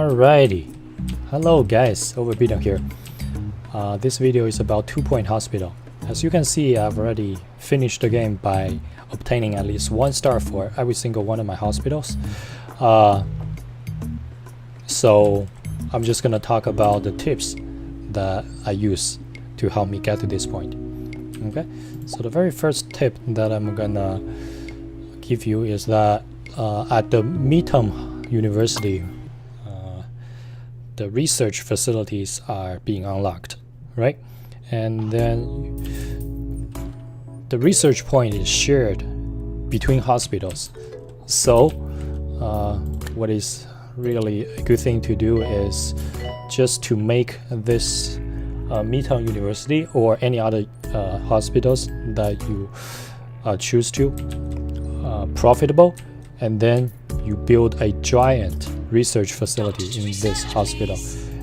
Alrighty, hello guys, OverBidden here. This video is about 2 Point Hospital. As you can see, I've already finished the game by obtaining at least 1 star for every single one of my hospitals. So I'm just gonna talk about the tips that I use to help me get to this point. Okay, so the very first tip that I'm gonna give you is that at the Midtown University, the research facilities are being unlocked, right? And then the research point is shared between hospitals. So what is really a good thing to do is just to make this Midtown University or any other hospitals that you choose to profitable, and then you build a giant research facility in this hospital,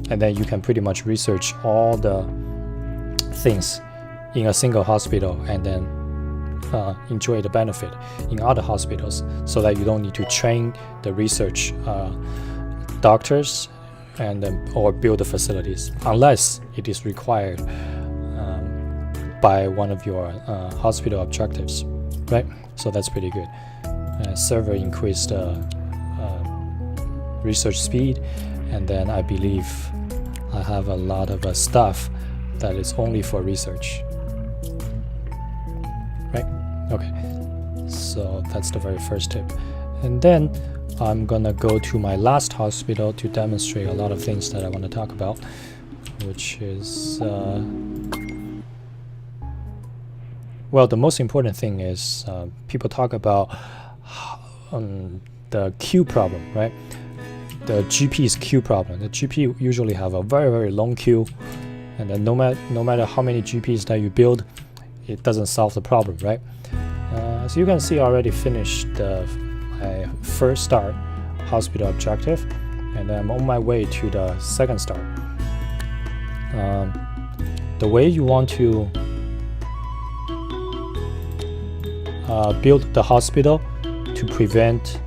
and then you can pretty much research all the things in a single hospital and then enjoy the benefit in other hospitals, so that you don't need to train the research doctors and then or build the facilities unless it is required by one of your hospital objectives, right? So that's pretty good. Server increased research speed, and then I believe I have a lot of stuff that is only for research, right? Okay, so that's the very first tip. And then I'm gonna go to my last hospital to demonstrate a lot of things that I want to talk about, which is well, the most important thing is people talk about the queue problem, right? The GP's queue problem. The GP usually have a very long queue, and then no matter how many GPs that you build, it doesn't solve the problem, right? As you can see, I already finished my first star hospital objective, and I'm on my way to the second star. The way you want to build the hospital to prevent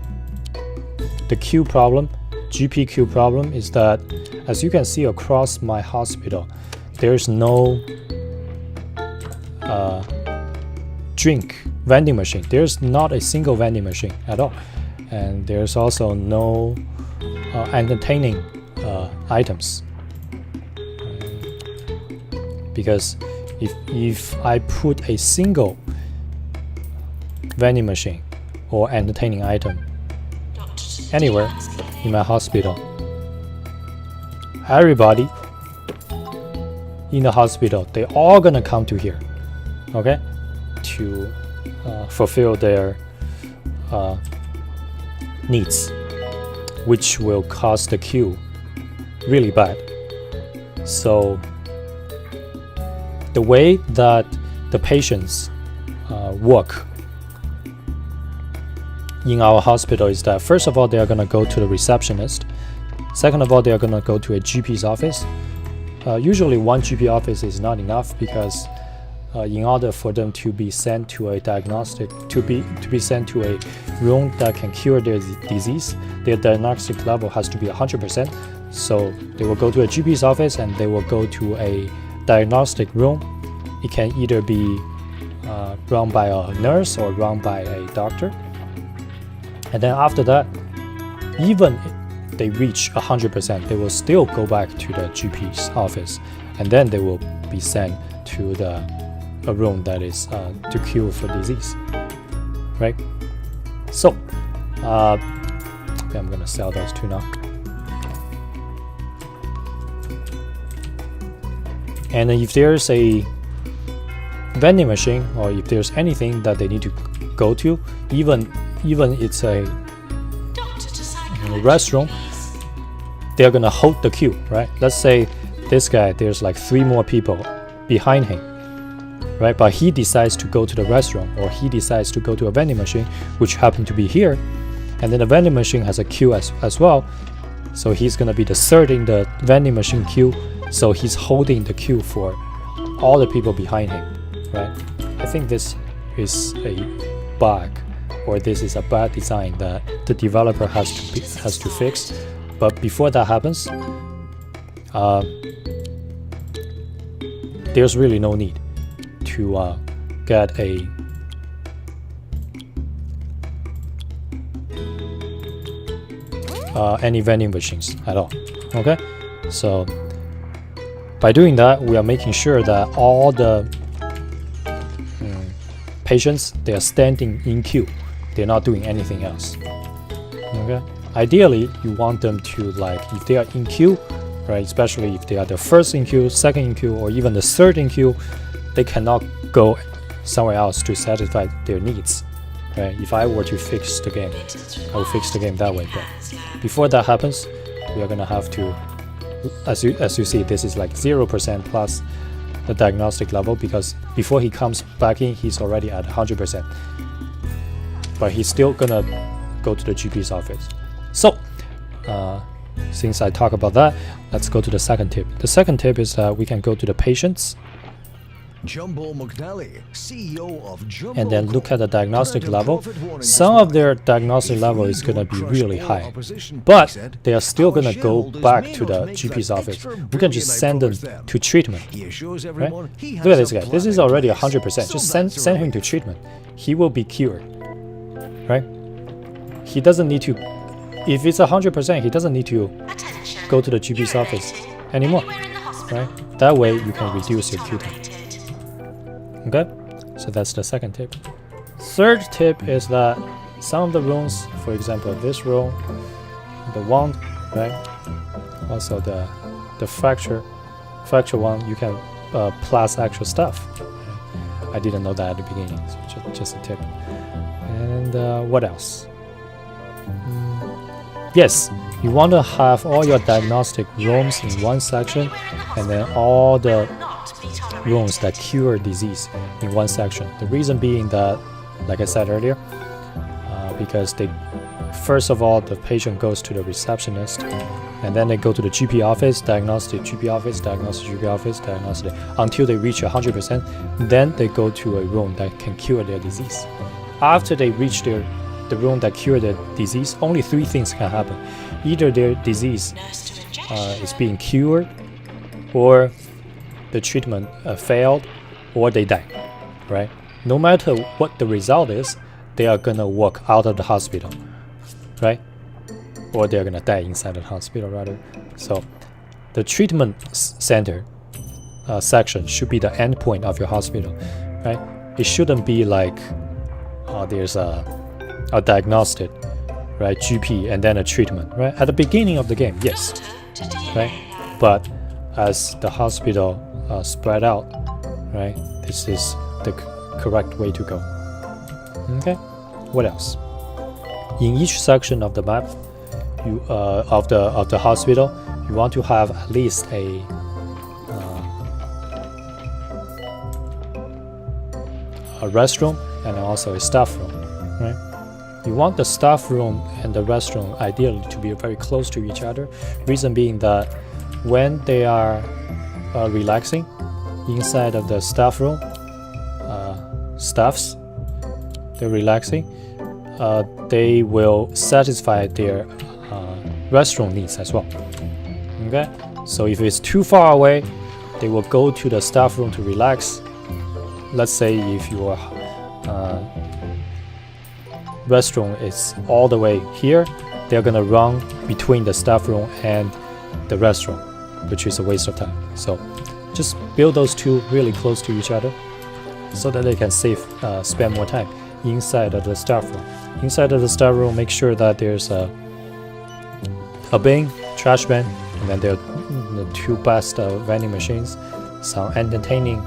the queue problem, GP queue problem, is that as you can see across my hospital, there's no drink vending machine. There's not a single vending machine at all, and there's also no entertaining items, because if I put a single vending machine or entertaining item anywhere in my hospital, everybody in the hospital, they all gonna come to here, okay, to fulfill their needs, which will cause the queue really bad. So the way that the patients work in our hospital is that, first of all, they are going to go to the receptionist. Second of all, they are going to go to a GP's office. Usually one GP office is not enough, because in order for them to be sent to a diagnostic, to be sent to a room that can cure their disease, their diagnostic level has to be 100%. So they will go to a GP's office and they will go to a diagnostic room. It can either be run by a nurse or run by a doctor. And then after that, even if they reach 100%, they will still go back to the GP's office, and then they will be sent to a room that is to cure for disease, right? So okay, I'm gonna sell those two now. And if there's a vending machine, or if there's anything that they need to go to, even it's a restroom, they're gonna hold the queue, right? Let's say this guy, there's like 3 more people behind him, right? But he decides to go to the restroom, or he decides to go to a vending machine, which happened to be here, and then the vending machine has a queue as well. So he's gonna be the third in the vending machine queue, so he's holding the queue for all the people behind him, right? I think this is a bug, or this is a bad design that the developer has to fix. But before that happens, there's really no need to get any vending machines at all. Okay, so by doing that, we are making sure that all the patients, they are standing in queue. They're not doing anything else. Okay, ideally you want them to, like, if they are in queue, right, especially if they are the first in queue, second in queue, or even the third in queue, they cannot go somewhere else to satisfy their needs, right? If I were to fix the game, I would fix the game that way. But before that happens, we are gonna have to, as you see, this is like 0% plus the diagnostic level, because before he comes back in, he's already at 100%. But he's still gonna go to the GP's office. So, since I talk about that, let's go to the second tip. The second tip is that we can go to the patients and then look at the diagnostic level. Some of their diagnostic level is going to be really high, but they are still going to go back to the GP's office. We can just send them to treatment. Right? Look at this guy. This is already 100%. Just send him to treatment. He will be cured. Right? He doesn't need to. If it's 100%, he doesn't need to go to the GP's office anymore. Right? That way you can reduce your queue time. Okay, so that's the second tip. Third tip is that some of the rooms, for example, this room, the wand, right? Also the fracture one, you can plus extra stuff. I didn't know that at the beginning, so just a tip. And what else? Yes, you want to have all your diagnostic rooms in one section, and then all the rooms that cure disease in one section. The reason being that, like I said earlier, because first of all, the patient goes to the receptionist, and then they go to the GP office, diagnostic GP office, diagnostic GP office, diagnostic, until they reach 100%. Then they go to a room that can cure their disease. After they reach the room that cure their disease, only three things can happen. Either their disease is being cured, or the treatment failed, or they die, right? No matter what the result is, they are gonna walk out of the hospital, right? Or they're gonna die inside the hospital, rather. So the treatment center section should be the end point of your hospital, right? It shouldn't be like there's a diagnostic, right, GP, and then a treatment, right? At the beginning of the game, yes, right? But as the hospital spread out, right, this is the correct way to go. Okay, what else? In each section of the map, you of the hospital, you want to have at least a restroom and also a staff room, right? You want the staff room and the restroom ideally to be very close to each other. Reason being that when they are relaxing inside of the staff room, staffs, they're relaxing, they will satisfy their restroom needs as well. Okay, so if it's too far away, they will go to the staff room to relax. Let's say if your restroom is all the way here, they're gonna run between the staff room and the restroom, which is a waste of time. So just build those two really close to each other so that they can spend more time inside of the staff room. Inside of the staff room, make sure that there's a bin, trash bin, and then there are the two best vending machines, some entertaining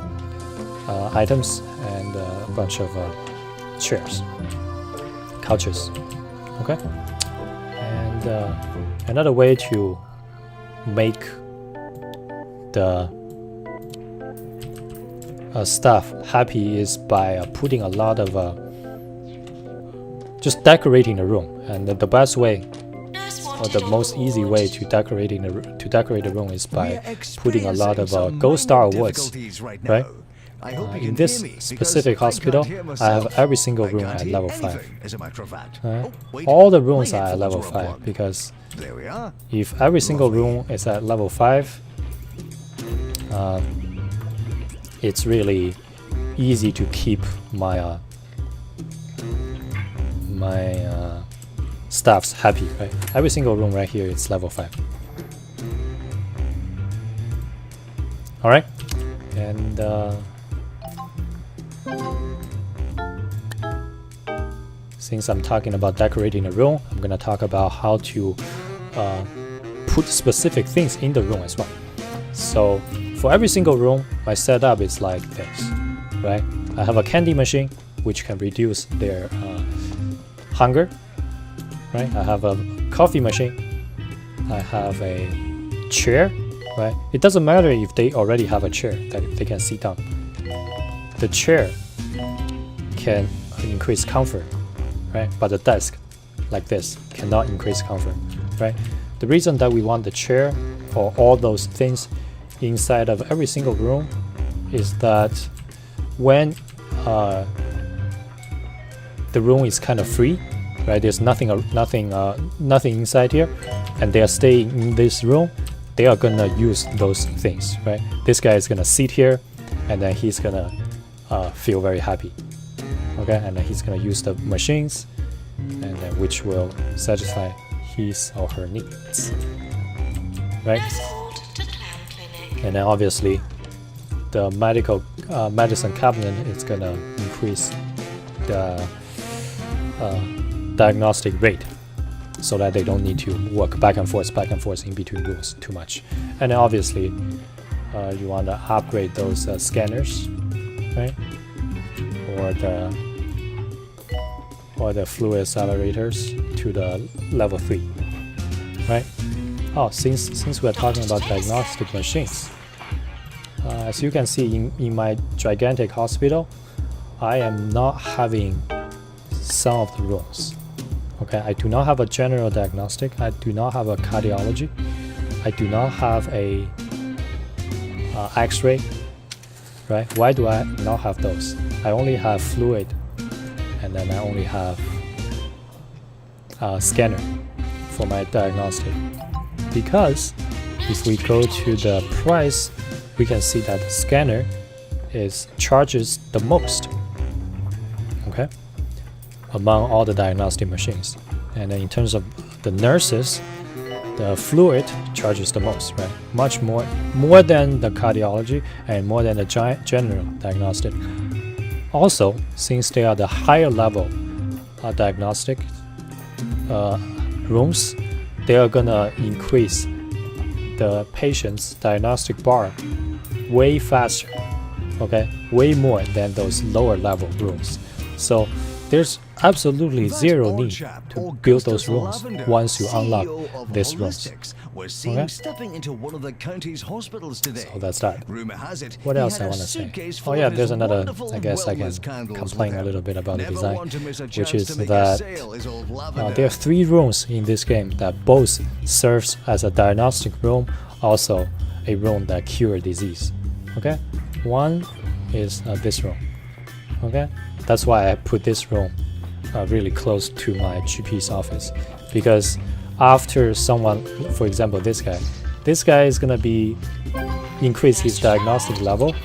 items, and a bunch of chairs, couches. Okay, and another way to make the staff happy is by putting a lot of just decorating the room. And the best way, or the most easy way to decorate the room is by putting a lot of gold star awards, right? I hope you in can this hear me, specific because I can't hospital, hear I myself. have every single I room can't at hear level anything, 5. as a matter of fact. Alright? Oh, wait. All the rooms My are at level headphones were 5 unplugged. because There we are. if every single Lovely. room is at level 5, it's really easy to keep my staffs happy, right? Every single room right here is level 5. Alright, and since I'm talking about decorating a room, I'm gonna talk about how to put specific things in the room as well. So for every single room, my setup is like this, right? I have a candy machine which can reduce their hunger, right? I have a coffee machine. I have a chair, right? It doesn't matter if they already have a chair that they can sit down. The chair can increase comfort, right? But the desk, like this, cannot increase comfort, right? The reason that we want the chair or all those things inside of every single room is that when the room is kind of free, right? There's nothing inside here, and they are staying in this room. They are gonna use those things, right? This guy is gonna sit here, and then he's gonna feel very happy, okay? And then he's gonna use the machines, and then which will satisfy his or her needs, right? And then obviously, the medicine cabinet is gonna increase the diagnostic rate, so that they don't need to work back and forth in between rooms too much. And then obviously, you want to upgrade those scanners, right? Or the fluid accelerators to the level 3, right? Oh, since we're talking about diagnostic machines, as you can see in my gigantic hospital, I am not having some of the rooms. Okay, I do not have a general diagnostic. I do not have a cardiology. I do not have a X-ray. Right? Why do I not have those? I only have fluid, and then I only have a scanner for my diagnostic. Because if we go to the price, we can see that the scanner charges the most. Okay, among all the diagnostic machines. And then in terms of the nurses, the fluid charges the most, right? Much more than the cardiology and more than the general diagnostic. Also, since they are the higher level diagnostic rooms, they are gonna increase the patient's diagnostic bar way faster, okay? Way more than those lower level rooms. So there's absolutely zero need to build those rooms once you unlock these rooms. Okay? Stepping into one of the county's hospitals today. So that's that. Rumor has it, What he else had I a want to say? suitcase Oh full yeah, of his there's another. wonderful I guess I can wellness candles complain with a him. little bit about the Never design, want to miss a which chance is to make a that sale, is old lavender. there are 3 rooms in this game that both serves as a diagnostic room, also a room that cure disease. Okay, one is this room. Okay, that's why I put this room really close to my GP's office, because after someone, for example this guy is gonna be increase his diagnostic level,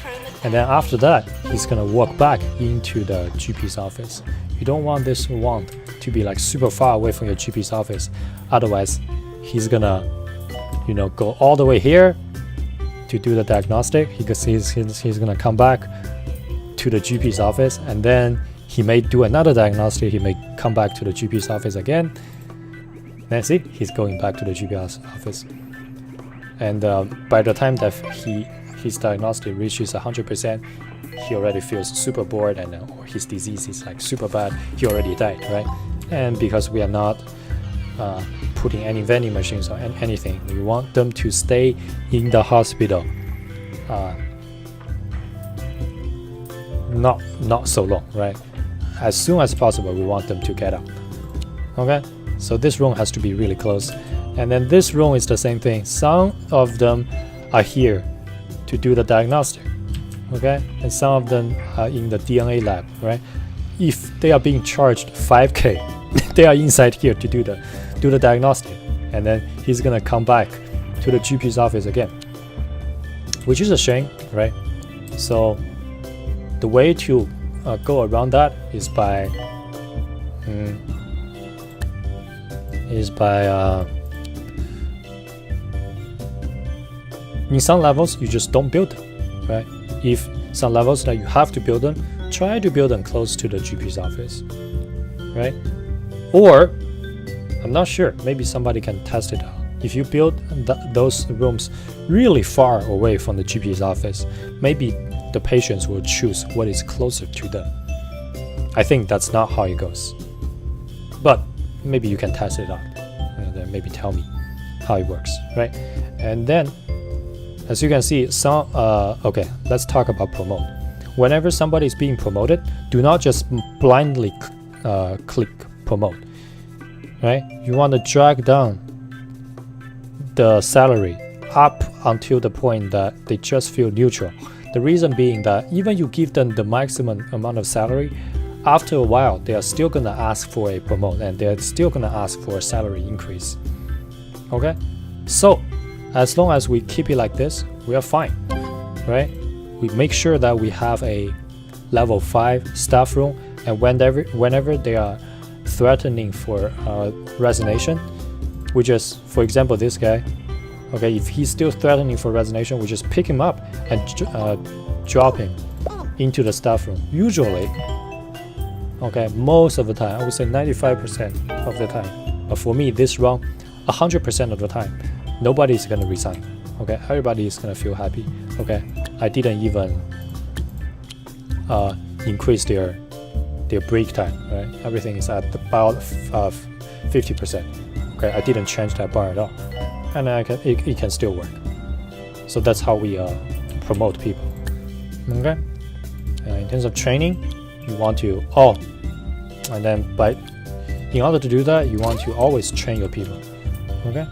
and then after that he's gonna walk back into the GP's office. You don't want this wand to be like super far away from your GP's office, otherwise he's gonna go all the way here to do the diagnostic. He's gonna come back to the GP's office, and then he may do another diagnostic. He may come back to the GP's office again. Then see, he's going back to the GP's office. And by the time that his diagnostic reaches 100%, he already feels super bored, and or his disease is like super bad. He already died, right? And because we are not putting any vending machines or anything, we want them to stay in the hospital. Not so long, right? As soon as possible, we want them to get out. Okay, so this room has to be really close, and then this room is the same thing. Some of them are here to do the diagnostic, okay, and some of them are in the DNA lab, right? If they are being charged 5K, they are inside here to do the diagnostic, and then he's gonna come back to the GP's office again, which is a shame, right? So the way to go around that is by in some levels you just don't build them, right? If some levels that you have to build them, try to build them close to the GP's office, right? Or I'm not sure, maybe somebody can test it out. If you build those rooms really far away from the GP's office, maybe the patients will choose what is closer to them. I think that's not how it goes, but maybe you can test it out and then maybe tell me how it works, right? And then as you can see, okay, let's talk about promote. Whenever somebody is being promoted, do not just blindly click promote, right? You want to drag down the salary up until the point that they just feel neutral. The reason being that even you give them the maximum amount of salary, after a while they are still gonna ask for a promote and they're still gonna ask for a salary increase. Okay, so as long as we keep it like this, we are fine, right? We make sure that we have a level 5 staff room, and whenever they are threatening for resignation, we just, for example, this guy, okay, if he's still threatening for resignation, we just pick him up and drop him into the staff room. Usually, okay, most of the time, I would say 95% of the time, but for me, this round, 100% of the time, nobody's gonna resign. Okay, everybody is gonna feel happy. Okay, I didn't even increase their break time. Right, everything is at about 50%. Okay, I didn't change that bar at all, and it can still work. So that's how we promote people. Okay, in terms of training, you want to and then in order to do that, you want to always train your people. Okay,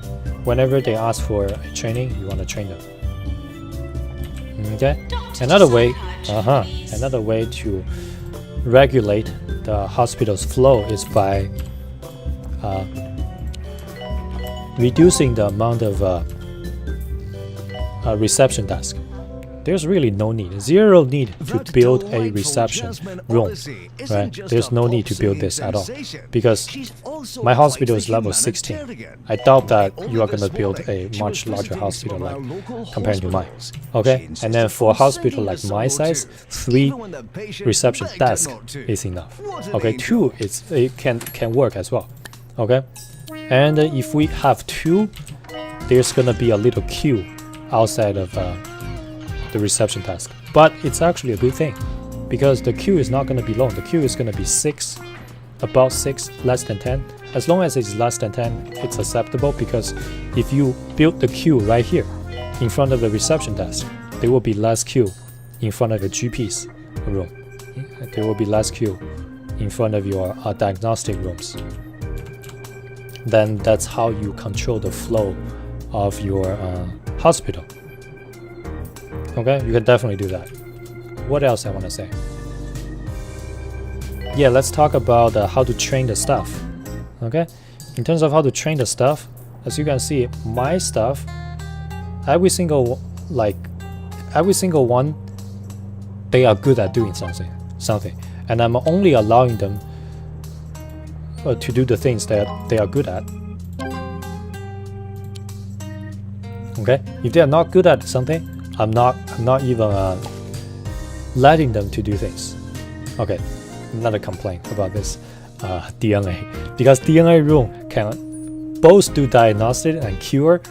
whenever they ask for training, you want to train them. Okay, another way to regulate the hospital's flow is by reducing the amount of reception desk. There's really no need, zero need to build a reception room, right? There's no need to build this at all, because my hospital is level 16. I doubt that you are going to build a much larger hospital like compared to mine. Okay, and then for a hospital like my size, 3 reception desks is enough. Okay, 2 it can work as well. Okay, and if we have 2, there's gonna be a little queue outside of the reception desk, but it's actually a good thing because the queue is not going to be long. The queue is going to be 6, about 6, less than 10. As long as it's less than 10, it's acceptable, because if you build the queue right here in front of the reception desk, there will be less queue in front of the GP's room. There will be less queue in front of your diagnostic rooms. Then that's how you control the flow of your hospital. Okay, you can definitely do that. What else I want to say? Yeah, let's talk about how to train the staff. Okay, in terms of how to train the staff, as you can see, my staff, every single one, they are good at doing something, and I'm only allowing them to do the things that they are good at. Okay, if they are not good at something, I'm not even letting them to do things. Okay, another complaint about this DNA, because DNA room can both do diagnostic and cure.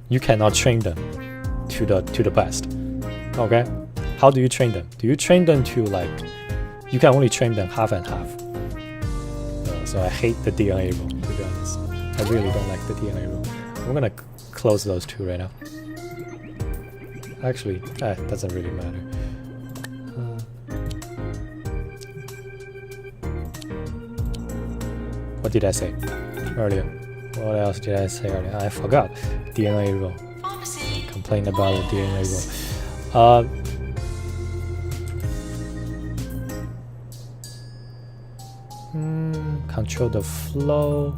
You cannot train them to the best. Okay, how do you train them? Do you train them to you can only train them half and half. So I hate the DNA room, to be honest. I really don't like the DNA room. I'm gonna close those 2 right now. Actually, it doesn't really matter. What did I say earlier? What else did I say earlier? I forgot. DNA room. Complain about the DNA room. control the flow.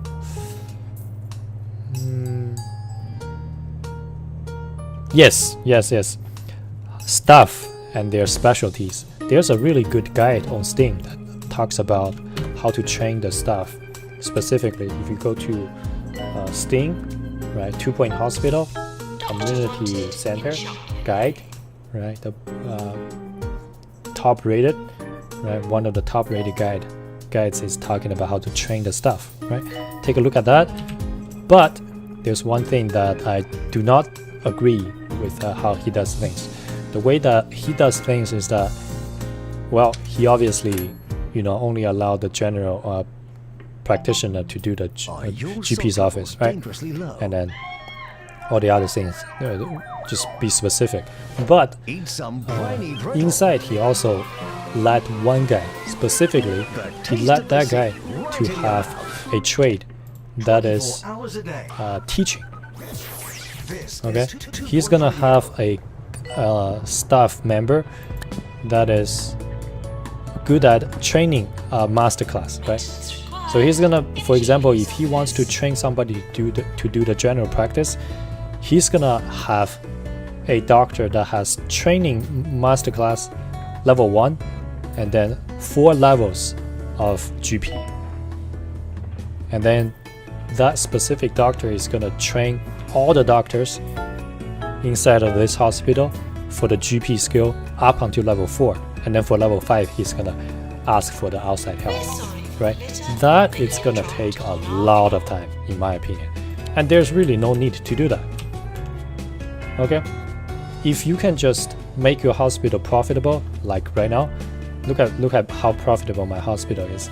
Yes. Staff and their specialties. There's a really good guide on Steam that talks about how to train the staff. Specifically, if you go to Steam, right, 2 Point Hospital, Community Center, Guide, right, the top rated, right, one of the top rated guides is talking about how to train the staff, right? Take a look at that. But there's one thing that I do not agree with how he does things. The way that he does things is that, well, he obviously, only allowed the general practitioner to do the GP's office, right? And then all the other things, just be specific. But inside, he also let one guy, specifically, he let that guy to have a trade that is teaching. Okay, he's gonna have a staff member that is good at training a masterclass, right? So he's gonna, for example, if he wants to train somebody to do the general practice, he's gonna have a doctor that has training masterclass level 1 and then 4 levels of GP. And then that specific doctor is gonna train all the doctors inside of this hospital for the GP skill up until level 4. And then for level 5, he's gonna ask for the outside help, right? That is gonna take a lot of time, in my opinion. And there's really no need to do that. Okay? If you can just make your hospital profitable, like right now, look at how profitable my hospital is.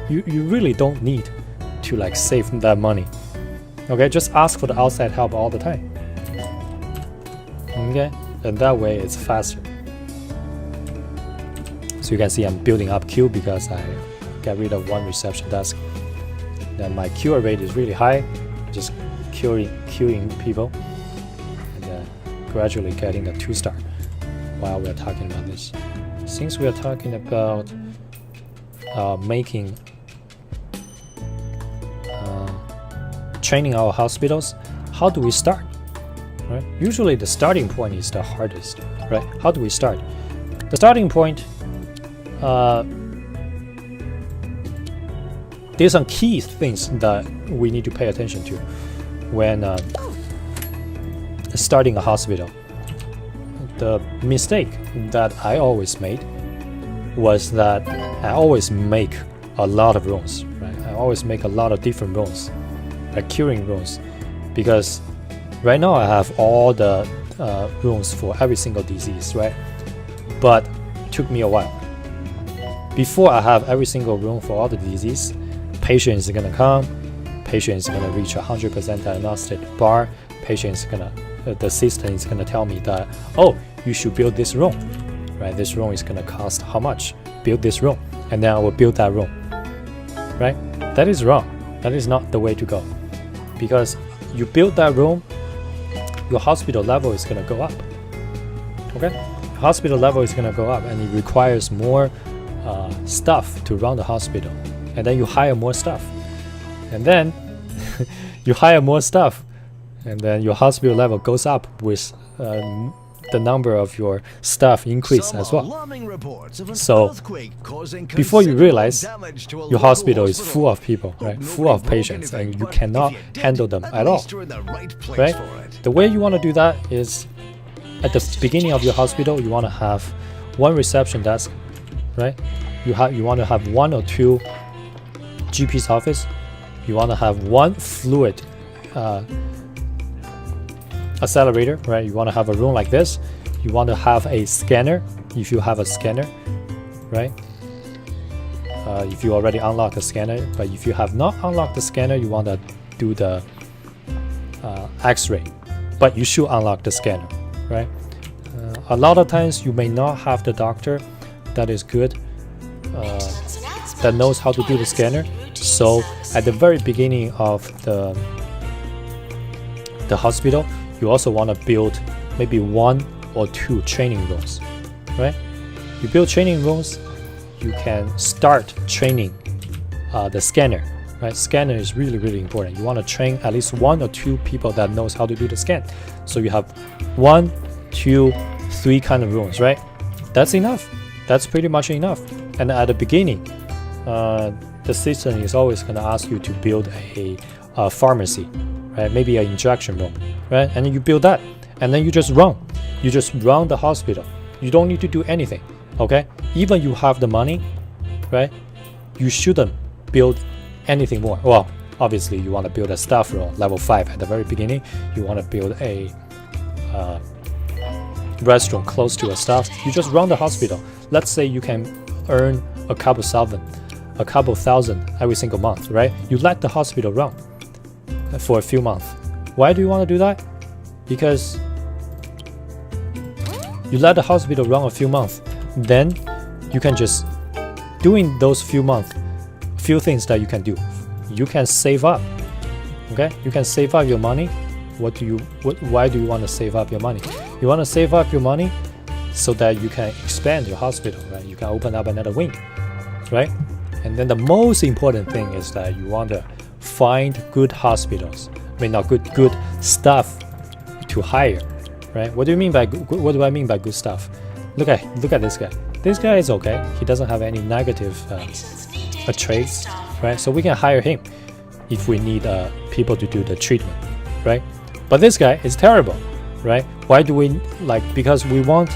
You really don't need to like save that money. Okay, just ask for the outside help all the time. Okay, and that way it's faster. So you can see I'm building up queue because I got rid of one reception desk. Then my cure rate is really high, just queuing people, and gradually getting the 2-star. While we're talking about this, since we are talking about training our hospitals, how do we start? Right? Usually the starting point is the hardest, right? How do we start? The starting point, there's some key things that we need to pay attention to when starting a hospital. The mistake that I always made was that I always make a lot of rooms, right? I always make a lot of different rooms, like curing rooms, because right now I have all the rooms for every single disease, right? But it took me a while. Before I have every single room for all the disease, patient is gonna come, patient is gonna reach 100% diagnostic bar, patient is gonna, the system is gonna tell me that, oh, you should build this room, right? This room is gonna cost how much? Build this room, and then I will build that room, right? That is wrong. That is not the way to go, because you build that room, your hospital level is gonna go up. Okay, hospital level is gonna go up, and it requires more staff to run the hospital, and then you hire more staff, and then you hire more staff, and then your hospital level goes up with the number of your staff increase as well. So before you realize, your hospital is full of people, right? Full of patients, and you cannot handle them at all, right? The way you want to do that is, at the beginning of your hospital, you want to have one reception desk, right? You want to have 1 or 2 GP's office. You want to have 1 fluid accelerator, right? You want to have a room like this. You want to have a scanner, if you have a scanner, right? If you already unlock the scanner, but if you have not unlocked the scanner, you want to do the X-ray, but you should unlock the scanner, right? A lot of times you may not have the doctor that is good, that knows how to do the scanner. So at the very beginning of the hospital, you also want to build maybe 1 or 2 training rooms, right? You build training rooms, you can start training the scanner, right? Scanner is really important. You want to train at least 1 or 2 people that knows how to do the scan. So you have 1, 2, 3 kind of rooms, right? That's enough. That's pretty much enough. And at the beginning, the system is always going to ask you to build a pharmacy, right? Maybe an injection room, right? And then you build that, and then you just run. You just run the hospital. You don't need to do anything, okay? Even you have the money, right? You shouldn't build anything more. Well, obviously you want to build a staff room, level 5 at the very beginning. You want to build a restaurant close to a staff. You just run the hospital. Let's say you can earn a couple thousand every single month, right? You let the hospital run for a few months. Why do you want to do that? Because you let the hospital run a few months, then you can just doing those few things that you can do. You can save up, okay? You can save up your money. Why do you want to save up your money? You want to save up your money so that you can expand your hospital, right? You can open up another wing, right? And then the most important thing is that you want to find good hospitals. I mean, not good staff to hire, right? What do I mean by good staff? Look at this guy. This guy is okay. He doesn't have any negative traits, right? So we can hire him if we need people to do the treatment, right? But this guy is terrible, right? Why do we because we want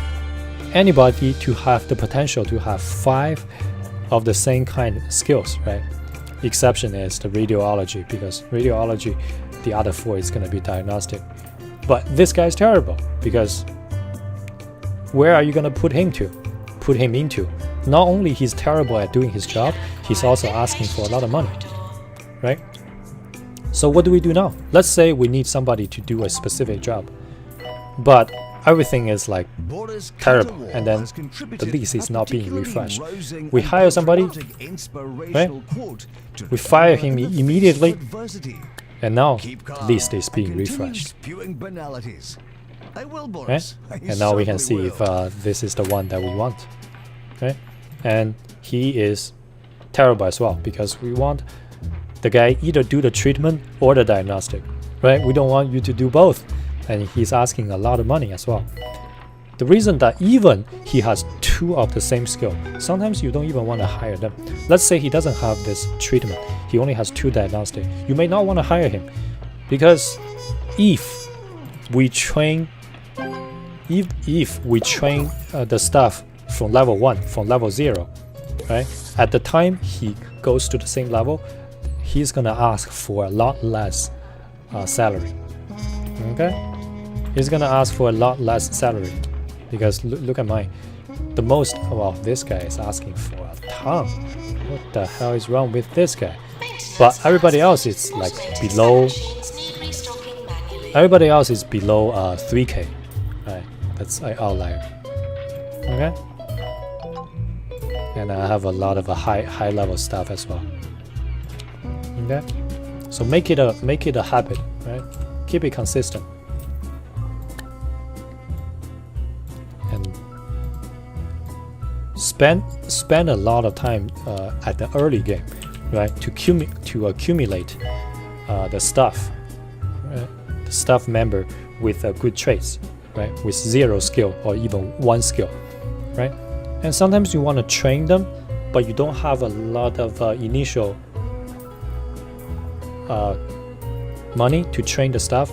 anybody to have the potential to have 5 of the same kind of skills, right? Exception is the radiology, because radiology, the other 4 is going to be diagnostic. But this guy is terrible, because where are you going to put him into? Not only he's terrible at doing his job, he's also asking for a lot of money, right? So what do we do now? Let's say we need somebody to do a specific job, but everything is terrible, and then the list is not being refreshed. We hire somebody, right? We fire him immediately, and now the list is being refreshed, right? And now we can see if this is the one that we want, right? And he is terrible as well, because we want the guy either do the treatment or the diagnostic, right? We don't want you to do both, and he's asking a lot of money as well. The reason that even he has 2 of the same skill, sometimes you don't even want to hire them. Let's say he doesn't have this treatment, he only has 2 diagnostic. You may not want to hire him, because if we train the staff from level 1, from level 0, right? At the time he goes to the same level, he's gonna ask for a lot less salary, okay? He's gonna ask for a lot less salary, because look at mine. This guy is asking for a ton. What the hell is wrong with this guy? But everybody else is below. Everybody else is below 3K, right? That's an outlier, okay? And I have a lot of high level stuff as well. Okay, so make it a habit, right? Keep it consistent, and spend a lot of time at the early game, right? To accumulate the staff, right? The staff member with good traits, right? With 0 skill or even 1 skill, right? And sometimes you want to train them, but you don't have a lot of initial money to train the staff.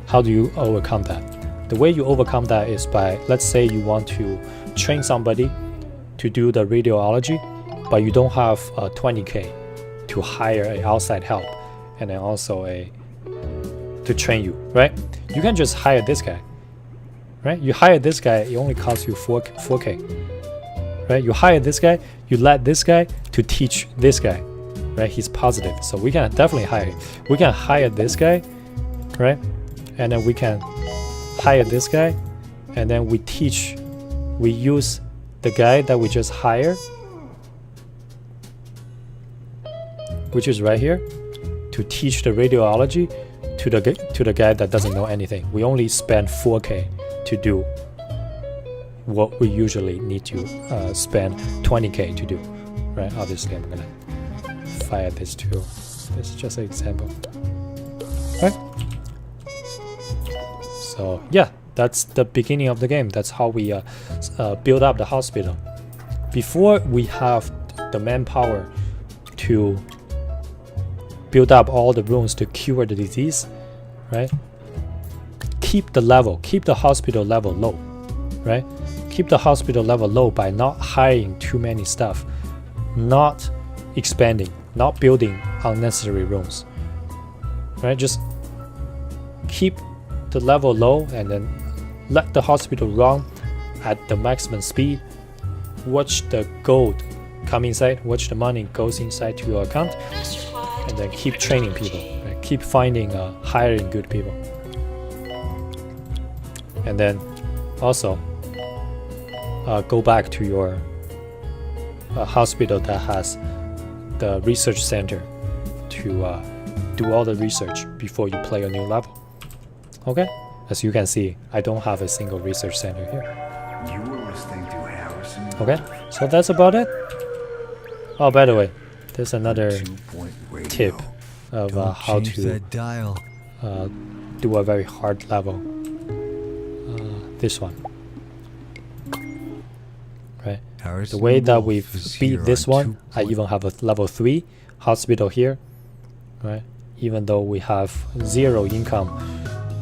How do you overcome that? The way you overcome that is by, let's say you want to train somebody to do the radiology, but you don't have 20K to hire an outside help, and then also to train you, right? You can just hire this guy, right? You hire this guy, it only costs you 4K, right? You hire this guy, you let this guy to teach this guy, right? He's positive, so we can definitely hire him. We can hire this guy, right? And then we can hire this guy, and then we use the guy that we just hired, which is right here, to teach the radiology to the guy that doesn't know anything. We only spend 4K to do what we usually need to spend 20K to do, right? Obviously I'm gonna modify this too. This is just an example. Right? So yeah, that's the beginning of the game. That's how we build up the hospital. Before we have the manpower to build up all the rooms to cure the disease, right? Keep the hospital level low, right? Keep the hospital level low by not hiring too many staff, not expanding, not building unnecessary rooms, right? Just keep the level low and then let the hospital run at the maximum speed. Watch the gold come inside, watch the money goes inside to your account, and then keep training people, right? Keep finding hiring good people. And then also go back to your hospital that has the research center to do all the research before you play a new level. Okay, as you can see, I don't have a single research center here. You were listening to Harrison. Okay, so that's about it. Oh, by the way, there's another 2-point radio. tip of how Change to that dial. do a very hard level. This one, right? The way that we've beat this one, I even have a level 3 hospital here, right? Even though we have 0 income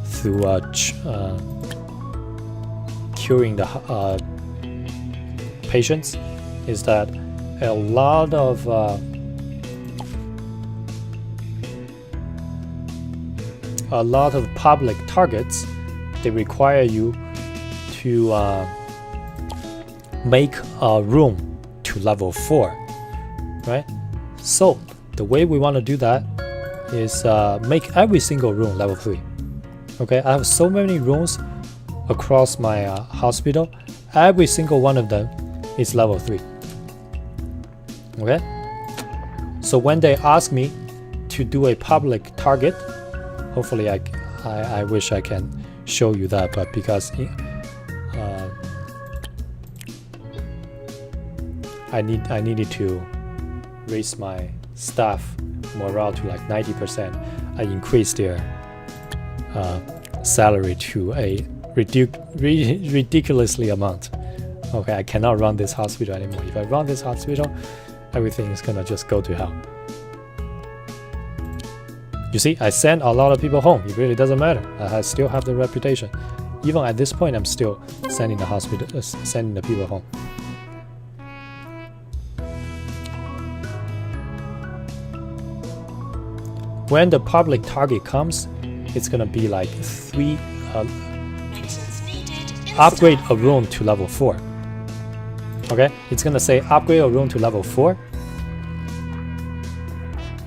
through curing the patients, is that a lot of public targets, they require you to make a room to level 4, right? So the way we want to do that is make every single room level 3. Okay, I have so many rooms across my hospital. Every single one of them is level 3. Okay, so when they ask me to do a public target, hopefully I wish I can show you that, but because I needed to raise my staff morale to like 90%. I increased their salary to a ridiculously amount. Okay, I cannot run this hospital anymore. If I run this hospital, everything is gonna just go to hell. You see, I send a lot of people home. It really doesn't matter. I still have the reputation. Even at this point, I'm still sending the people home. When the public target comes, it's gonna be like 3 upgrade a room to level 4. Okay, it's gonna say upgrade a room to level 4.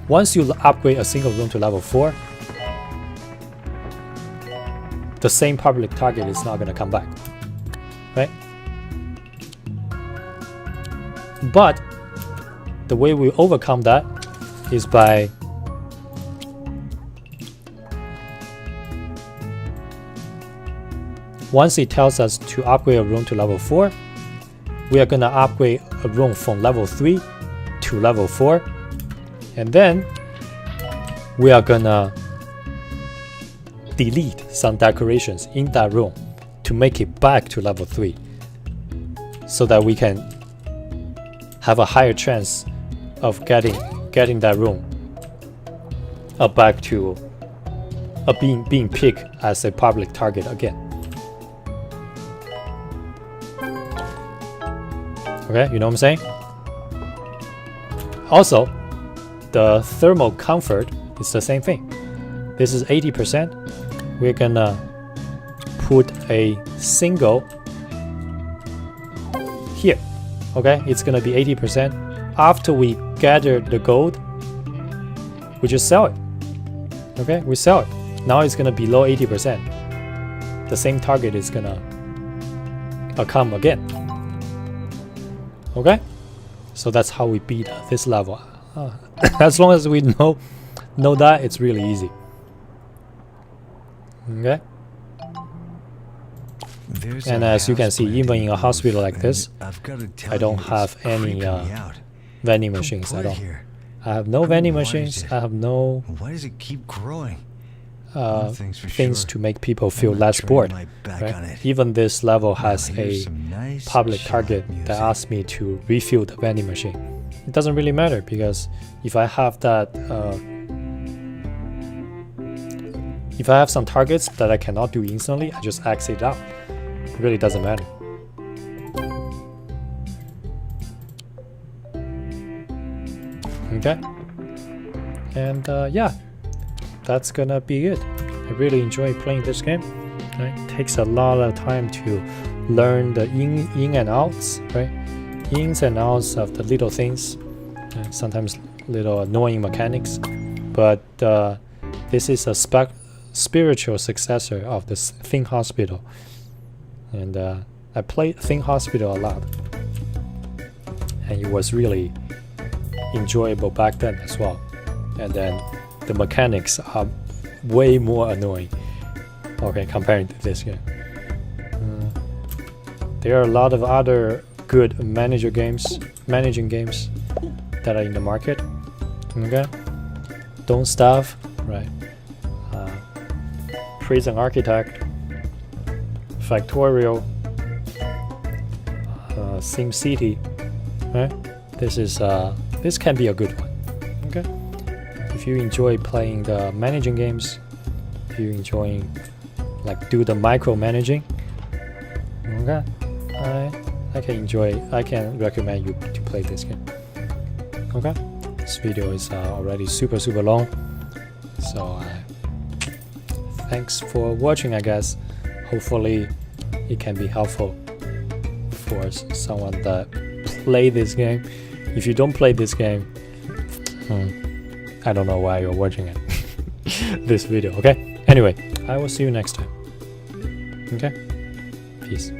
Once you upgrade a single room to level 4, the same public target is not gonna come back, right? But the way we overcome that is by once it tells us to upgrade a room to level 4, we are gonna upgrade a room from level 3 to level 4, and then we are gonna delete some decorations in that room to make it back to level 3, so that we can have a higher chance of getting that room back to being picked as a public target again. Okay, you know what I'm saying? Also, the thermal comfort is the same thing. This is 80%. We're gonna put a single here. Okay, it's gonna be 80%. After we gather the gold, we just sell it. Okay, we sell it. Now it's gonna be below 80%. The same target is gonna come again. Okay, so that's how we beat this level. As long as we know that, it's really easy. Okay, and as you can see, even in a hospital like this, I don't have any vending machines at all. I have no vending Why is machines. it? I have no Why does it keep growing? One thing's for things sure, to make people feel I'm not less turning bored. my back on Right? it. Even this level Now, has here's a some nice public chill target music. that asks me to refill the vending machine. It doesn't really matter because if I have that, if I have some targets that I cannot do instantly, I just exit out. It really doesn't matter. Okay, and yeah, that's gonna be it. I really enjoy playing this game. Right? It takes a lot of time to learn the in and outs, right? Ins and outs of the little things, sometimes little annoying mechanics, but this is a spiritual successor of the Think Hospital, and I played Think Hospital a lot, and it was really enjoyable back then as well. And then the mechanics are way more annoying, okay, compared to this game. There are a lot of other good managing games that are in the market. Okay, Don't Starve, right? Prison Architect, Factorial, Sim City, right? This can be a good one. Okay, if you enjoy playing the managing games, if you enjoy do the micromanaging, okay, I can recommend you to play this game. Okay, this video is already super long, so thanks for watching. I guess hopefully it can be helpful for someone that play this game. If you don't play this game, I don't know why you're watching it. This video. Okay, anyway, I will see you next time. Okay, peace.